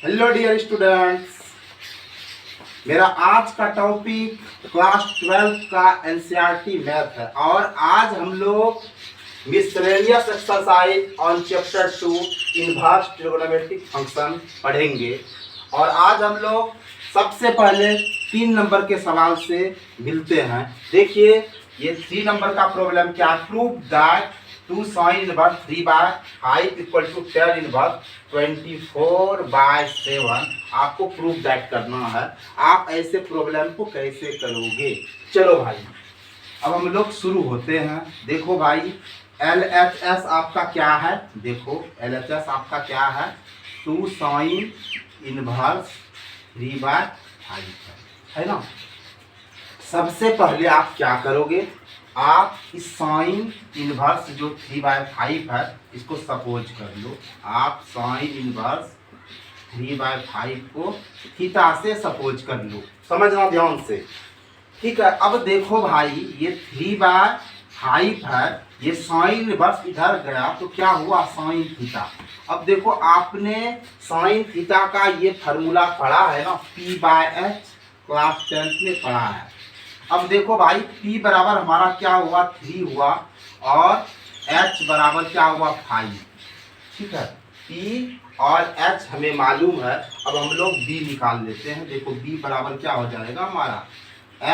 Hello dear students, मेरा आज का टॉपिक क्लास 12 का एनसीईआरटी मैथ है और आज हम लोग miscellaneous exercise on chapter 2 inverse trigonometric function पढ़ेंगे। और आज हम लोग सबसे पहले 3 नंबर के सवाल से मिलते हैं। देखिए, ये 3 नंबर का प्रॉब्लम क्या है। Prove that 2 sin inverse 3/5 equal to 10 inverse 24/7 आपको प्रूव दैट करना है। आप ऐसे प्रॉब्लम को कैसे करोगे? चलो भाई, अब हम लोग शुरू होते हैं। देखो भाई, LHS आपका क्या है? देखो LHS आपका क्या है? 2 sin इनवर्स 3/5 है ना। सबसे पहले आप क्या करोगे? आप इस साइन इनवर्स जो 3/5 है इसको सपोज कर लो। आप साइन इनवर्स 3/5 को थीटा से सपोज कर लो। समझना ध्यान से, ठीक है। अब देखो भाई, ये 3/5 है, ये साइन इनवर्स इधर गया तो क्या हुआ? Sine theta. अब देखो, आपने साइन थीटा का ये फार्मूला पढ़ा है ना, P/H, क्लास 10th में पढ़ा है। अब देखो भाई, P बराबर हमारा क्या हुआ? 3 हुआ और H बराबर क्या हुआ? 5। ठीक है, P और H हमें मालूम है। अब हम लोग B निकाल लेते हैं। देखो B बराबर क्या हो जाएगा हमारा?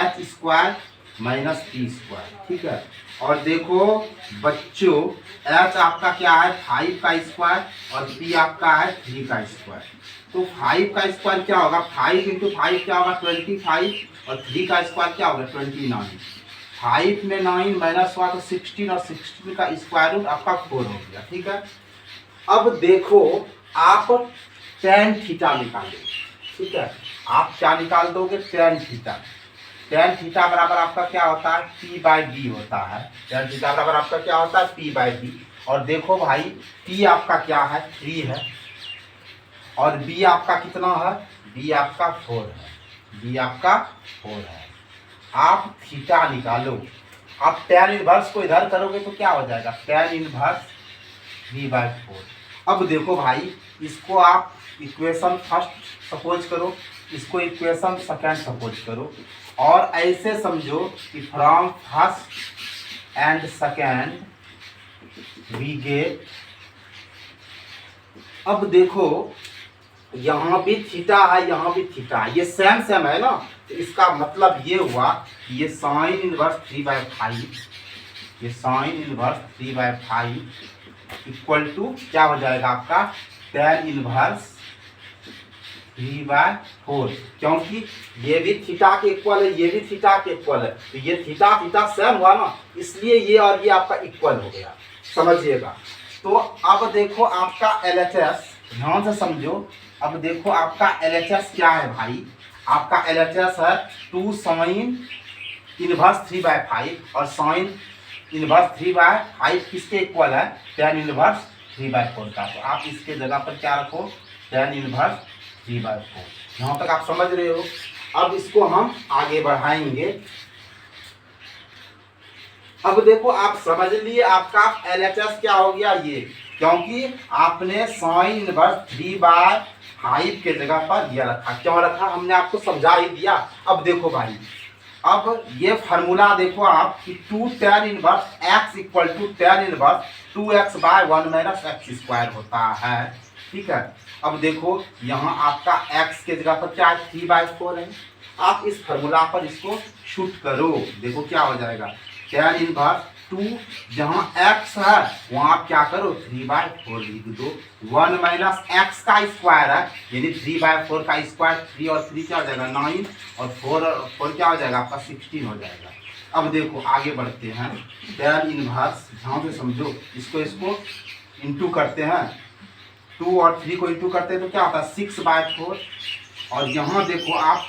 H square minus P square. ठीक है, और देखो बच्चों, H आपका क्या है? 5 का स्क्वायर और P आपका है 3 का स्क्वायर। तो 5 का स्क्वायर क्या होगा? 5 इंटू 5 क्या होगा? 25 और 3 का स्क्वायर क्या होगा? 29। 5 में 9 माइनस हुआ तो 16 और 16 का स्क्वायर रूट आपका 4 हो गया। ठीक है, अब देखो आप tan थीटा निकालो। ठीक है, आप क्या निकाल दोगे? tan theta. tan थीटा बराबर आपका क्या होता है? P/D होता है। tan थीटा बराबर आपका क्या होता है? P/D। और देखो भाई, P आपका क्या है? 3 है और B आपका कितना है? B आपका 4 है। B आपका 4 है। आप थीटा निकालो। आप tan इनवर्स को इधर करोगे तो क्या हो जाएगा? tan inverse 3/4। अब देखो भाई, इसको आप इक्वेशन फर्स्ट सपोज करो, इसको इक्वेशन सेकंड सपोज करो और ऐसे समझो कि from first and second we get. अब देखो, यहाँ भी थीटा है, यहाँ भी थीटा है, ये सेम सेम है ना। तो इसका मतलब ये हुआ कि ये साइन इनवर्स 3/5, ये साइन इनवर्स 3/5 इक्वल टू क्या हो जाएगा आपका? tan inverse 3/4। क्योंकि ये भी थीटा के इक्वल है, ये भी थीटा के इक्वल है, तो ये थीटा थीटा सेम हुआ ना, इसलिए ये और ये आपका इक्वल हो गया। समझिएगा। तो अब देखो आपका LHS, ध्यान से समझो। अब देखो आपका LHS क्या है भाई? आपका LHS है 2 साइन इनवर्स 3/5 और साइन इनवर्स 3/5 किसके इक्वल है? tan इनवर्स 3/4 का। तो आप इसके जगह पर क्या रखो? tan inverse 3/4। यहाँ तक आप समझ रहे हो। अब इसको हम आगे बढ़ाएंगे। अब देखो, आप समझ लिए आपका LHS क्या हो गया ये, क्योंकि आपने साइन इनवर्स 3/5 के जगह पर ये रखा। क्यों रखा? हमने आपको समझा ही दिया। अब देखो भाई, अब ये फार्मूला देखो आप कि 2 tan inverse x equal to tan inverse 2x/1 minus x square होता है। ठीक है, अब देखो यहाँ आपका x के जगह पर क्या है? 3/4 है। आप इस फार्मूला पर इसको शूट करो। देखो क्या हो जाएगा? tan इनवर्स 2, जहाँ x है वहाँ आप क्या करो? 3/4 लिख दो। 1 माइनस x का स्क्वायर है, यानी 3/4 का स्क्वायर, 3 और 3 क्या हो जाएगा? 9 और 4 क्या हो जाएगा? आपका 16 हो जाएगा। अब देखो आगे बढ़ते हैं। tan इनवर्स, ध्यान से समझो, इसको इंटू करते हैं। 2 और 3 को इंटू करते हैं तो क्या होता है? 6/4। और यहाँ देखो आप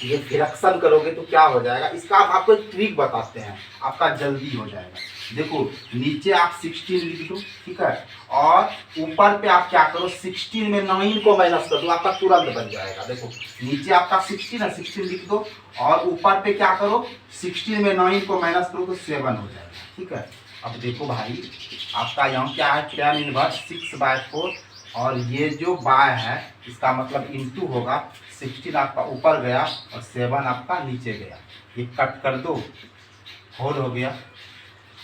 ये फ्रैक्शन करोगे तो क्या हो जाएगा? इसका आपको एक ट्रिक बताते हैं, आपका जल्दी हो जाएगा। देखो, नीचे आप 16 लिख दो। ठीक है, और ऊपर पे आप क्या करो? 16 में 9 को माइनस कर दो, आपका तुरंत बन जाएगा। देखो नीचे आपका 16 है, 16 लिख दो और ऊपर पे क्या करो? 16 में 9 को माइनस करो तो 7 हो जाएगा। ठीक है, अब देखो भाई, आपका यहाँ क्या है? tan इनवर्स 6/4 और ये जो बाय है इसका मतलब इंटू होगा, 16 आपका ऊपर गया और 7 आपका नीचे गया, ये कट कर दो, होल हो गया।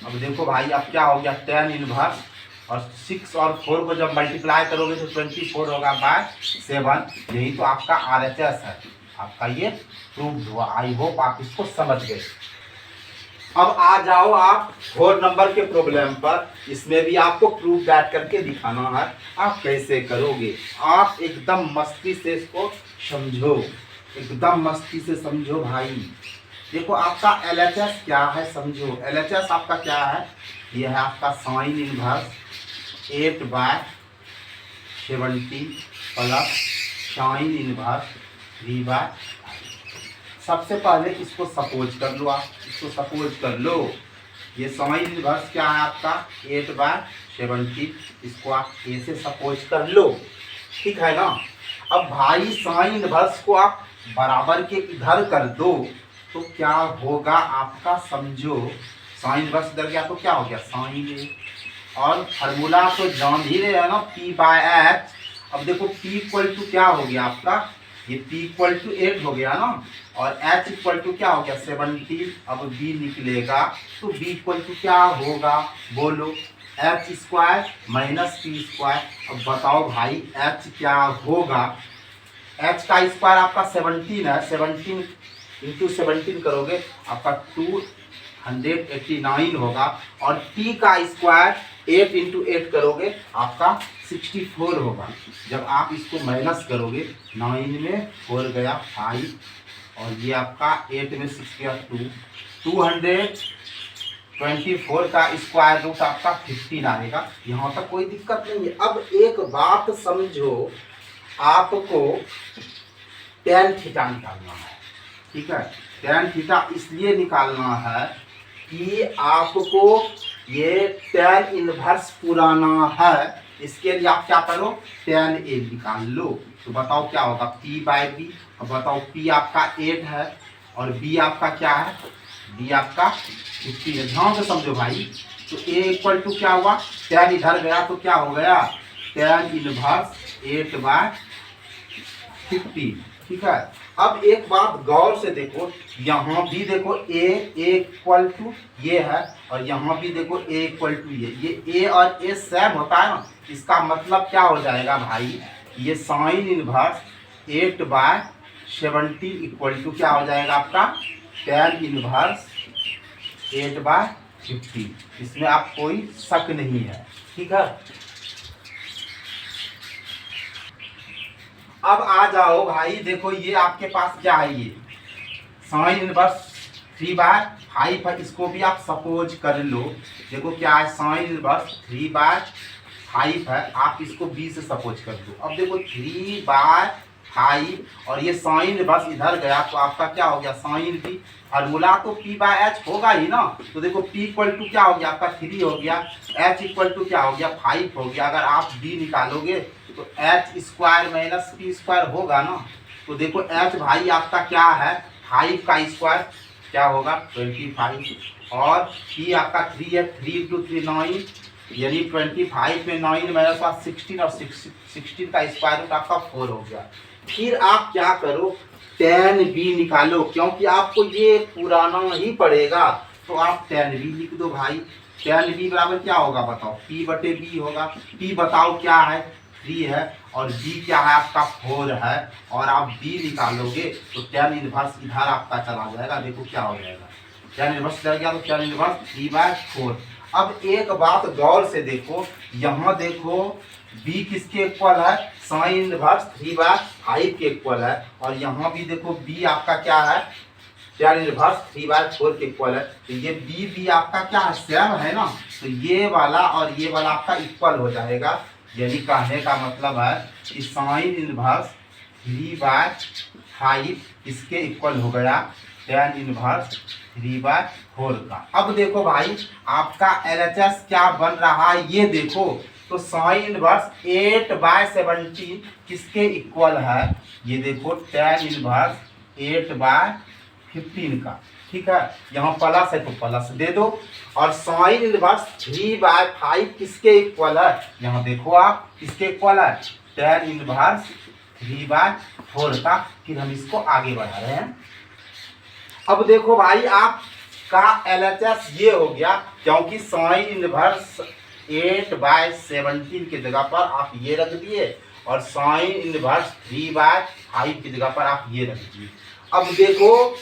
अब देखो भाई अब क्या हो गया, tan इनवर्स, और 6 और 4 को जब मल्टीप्लाई करोगे तो 24 होगा बाय 7। यही तो आपका RHS है, आपका ये प्रूव्ड हुआ। आई होप आप इसको समझ गए। अब आ जाओ आप 4 नंबर के प्रॉब्लम पर। इसमें भी आपको प्रूफ दैट करके दिखाना है। आप कैसे करोगे, आप एकदम मस्ती से इसको समझो, एकदम मस्ती से समझो भाई। देखो आपका LHS क्या है समझो। LHS आपका क्या है, यह है आपका sine inverse 8/70 plus sine inverse 3/। सबसे पहले इसको सपोज कर लो, आप इसको सपोज कर लो। ये साइन इनवर्स क्या है आपका 8/70, इसको आप ए से सपोज कर लो, ठीक है ना। अब भाई साइन इनवर्स को आप बराबर के इधर कर दो तो क्या होगा आपका समझो। साइन इनवर्स इधर गया तो क्या हो गया साइन ए, और फार्मूला तो जान ही रहे हैं ना P/H। अब देखो P इक्वल टू क्या हो गया आपका, ये P इक्वल टू 8 हो गया ना, और H इक्वल टू क्या हो गया 70। अब B निकलेगा तो B इक्वल टू क्या होगा बोलो, H square minus P square. अब बताओ भाई H क्या होगा, H का स्क्वायर आपका 17 है, 17 इंटू 17 करोगे आपका 289 होगा, और T का स्क्वायर 8 इंटू 8 करोगे आपका 64 होगा। जब आप इसको माइनस करोगे 9 में 4 गया 5, और ये आपका 8 में 6 गया 2, 224 का स्क्वायर रूट आपका 15 आएगा। यहाँ तक कोई दिक्कत नहीं है। अब एक बात समझो, आपको tan थीटा निकालना है, ठीक है। tan थीटा इसलिए निकालना है कि आपको ये tan इनवर्स पुराना है, इसके लिए आप क्या करो tan A निकाल लो। तो बताओ क्या होगा P/B। अब बताओ P आपका 8 है और B आपका क्या है, B आपका 50 है। ध्यान से समझो भाई। तो A इक्वल टू क्या हुआ, tan इधर गया तो क्या हो गया tan इनवर्स 8/50, ठीक है। अब एक बात गौर से देखो, यहाँ भी देखो A इक्वल टू ये है, और यहाँ भी देखो A इक्वल टू ये A और A सेम होता है ना। इसका मतलब क्या हो जाएगा भाई, ये साइन इनवर्स 8/70 इक्वल टू क्या हो जाएगा आपका tan इनवर्स 8/50। इसमें आप कोई शक नहीं है, ठीक है। अब आ जाओ भाई, देखो ये आपके पास क्या है, ये साइन इनवर्स 3/5 है, इसको भी आप सपोज कर लो। देखो क्या है साइन इनवर्स 3/5 है, आप इसको B से सपोज कर दो। अब देखो 3/5 और ये साइन इनवर्स इधर गया तो आपका क्या हो गया साइन B। फार्मूला तो P/H होगा ही ना। तो देखो P इक्वल टू क्या हो गया आपका 3 हो गया, H इक्वल टू क्या हो गया 5 हो गया। अगर आप B निकालोगे तो H square minus P square होगा ना। तो देखो H भाई आपका क्या है 5 का स्क्वायर क्या होगा 25, और P आपका 3 है, 3 इंटू 3 9, यानी 25 में 9 मेरे पास 16, और 16 का स्क्वायर रूट आपका 4 हो गया। फिर आप क्या करो tan B निकालो, क्योंकि आपको ये पुराना ही पड़ेगा। तो आप tan B लिख दो भाई। tan B बराबर क्या होगा बताओ P/B होगा। P बताओ क्या है 3 है, और B क्या है आपका 4 है, और आप B निकालोगे तो tan इनवर्स इधर आपका चला जाएगा। देखो क्या हो जाएगा tan इनवर्स चला गया तो tan इनवर्स 3/4। अब एक बात गौर से देखो, यहाँ देखो B किसके इक्वल है साइन इनवर्स 3/5 के इक्वल है, और यहाँ भी देखो B आपका क्या है tan इनवर्स 3/4 के इक्वल है। तो ये B आपका क्या है सेम है ना। तो ये वाला और ये वाला आपका इक्वल हो जाएगा। यानी कहने का मतलब है कि साइन इनवर्स 3/5 इसके इक्वल हो गया tan इनवर्स 3/4 का। अब देखो भाई आपका LHS क्या बन रहा है ये देखो। तो साइन इनवर्स 8/70 किसके इक्वल है, ये देखो tan इनवर्स 8/15 का। ठीक है, यहाँ प्लस है तो प्लस दे दो। और साइन इनवर्स 3/5 किसके इक्वल है, यहाँ देखो आप किसके इक्वल है, tan इनवर्स 3/4 का। फिर हम इसको आगे बढ़ा रहे हैं। अब देखो भाई आपका LHS ये हो गया, क्योंकि साइन इनवर्स 8/17 की जगह पर आप ये रख दिए और साइन इनवर्स 3/5 की जगह पर आप ये रख दिए। अब देखो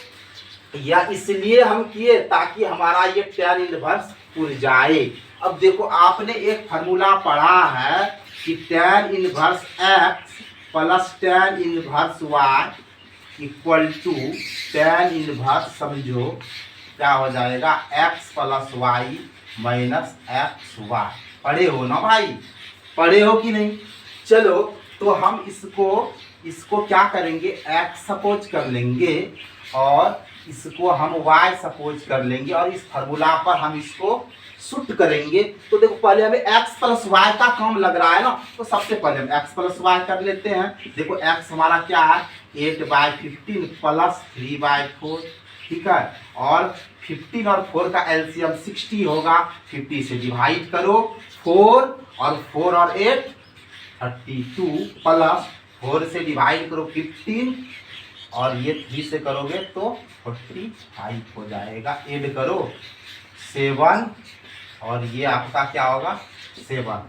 या इसलिए हम किए ताकि हमारा ये tan इनवर्स उड़ जाए। अब देखो आपने एक फार्मूला पढ़ा है कि tan inverse x plus tan inverse y equal to tan inverse, समझो क्या हो जाएगा, x plus y minus x y. पढ़े हो ना भाई, पढ़े हो कि नहीं। चलो तो हम इसको क्या करेंगे, x सपोज कर लेंगे और इसको हम y सपोज कर लेंगे और इस फार्मूला पर हम इसको सुट करेंगे। तो देखो पहले हमें x प्लस वाई का काम लग रहा है ना, तो सबसे पहले हम x प्लस वाई कर लेते हैं। देखो x हमारा क्या है, 8/15 प्लस 3/4, ठीक है। और 15 और 4 का एलसीएम 60 होगा, 50 से डिवाइड करो 4 और 8 32 प्लस 4 से डिवाइड करो 15 और ये 3 से करोगे तो 45 हो जाएगा। ऐड करो 7 और ये आपका क्या होगा 7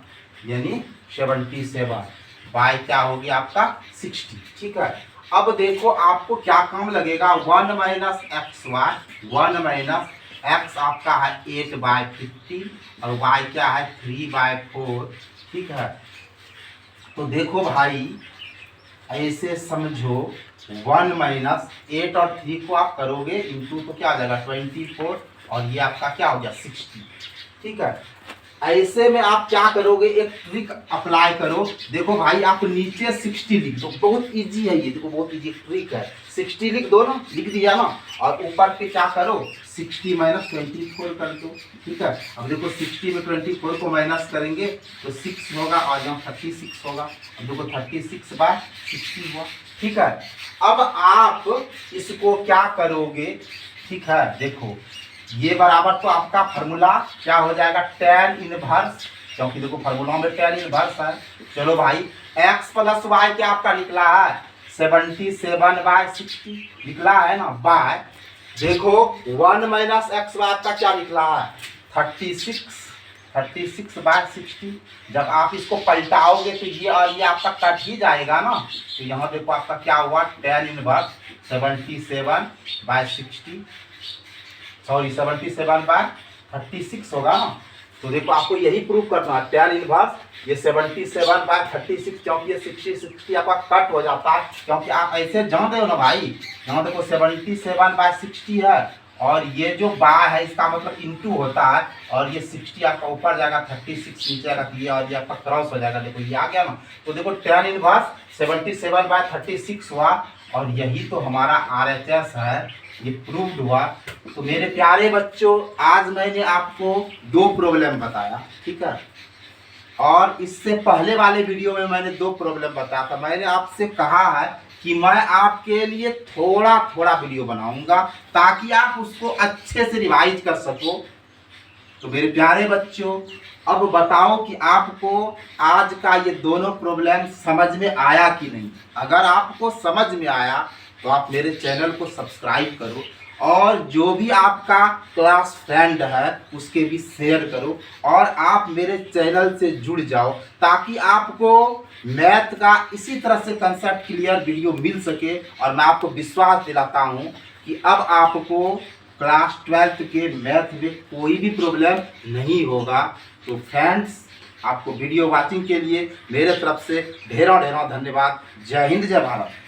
यानी 77 बाय क्या होगी आपका 60, ठीक है। अब देखो आपको क्या काम लगेगा, 1 minus x y, 1 minus x आपका है 8/15 और वाई क्या है 3/4, ठीक है। तो देखो भाई ऐसे समझो 1 माइनस 8 और 3 को आप करोगे इंटू तो क्या आ जाएगा 24 और ये आपका क्या हो गया 60, ठीक है। ऐसे में आप क्या करोगे, एक ट्रिक अप्लाई करो। देखो भाई आप नीचे 60 लिख दो, बहुत इजी है ये, देखो बहुत इजी ट्रिक है। 60 लिख दो ना, लिख दिया ना, और ऊपर पे क्या करो 60 माइनस 24 कर दो, ठीक है। अब देखो 60 में 24 को माइनस करेंगे तो 6 होगा और यहाँ 36 होगा। अब देखो 36/60 हुआ, ठीक है। अब आप इसको क्या करोगे, ठीक है, देखो ये बराबर तो आपका फार्मूला क्या हो जाएगा tan इनवर्स, क्योंकि देखो फार्मूला में tan इनवर्स है। चलो भाई x प्लस वाई क्या आपका निकला है 77/60 निकला है ना, बाय देखो 1 माइनस एक्स वाई आपका क्या निकला है 36/60। जब आप इसको पलटाओगे तो ये और ये आपका कट ही जाएगा ना, तो यहाँ देखो आपका क्या हुआ tan इनवर्स 77/60 सॉरी 77/36 होगा ना। तो देखो आपको यही प्रूफ करना है tan इनवर्स ये 77/36, क्योंकि ये 60 आपका कट हो जाता है, क्योंकि आप ऐसे जान रहे हो ना भाई, यहाँ देखो 77/60 है और ये जो बाय है इसका मतलब इंटू होता है और ये 60 आपका ऊपर जाएगा 36 नीचे आएगा तो ये और ये आपका क्रॉस हो जाएगा, देखो ये आ गया ना। तो देखो tan इनवर्स 77/36 हुआ और यही तो हमारा RHS है, ये प्रूव्ड हुआ। तो मेरे प्यारे बच्चों आज मैंने आपको 2 प्रॉब्लम बताया, ठीक है। और इससे पहले वाले वीडियो में मैंने 2 प्रॉब्लम बताया था। मैंने आपसे कहा है कि मैं आपके लिए थोड़ा थोड़ा वीडियो बनाऊंगा ताकि आप उसको अच्छे से रिवाइज कर सको। तो मेरे प्यारे बच्चों अब बताओ कि आपको आज का ये दोनों प्रॉब्लम समझ में आया कि नहीं। अगर आपको समझ में आया तो आप मेरे चैनल को सब्सक्राइब करो और जो भी आपका क्लास फ्रेंड है उसके भी शेयर करो और आप मेरे चैनल से जुड़ जाओ ताकि आपको मैथ का इसी तरह से कंसेप्ट क्लियर वीडियो मिल सके। और मैं आपको विश्वास दिलाता हूँ कि अब आपको क्लास 12th के मैथ में कोई भी प्रॉब्लम नहीं होगा। तो फ्रेंड्स आपको वीडियो वाचिंग के लिए मेरे तरफ से ढेरों ढेरों धन्यवाद। जय हिंद जय भारत।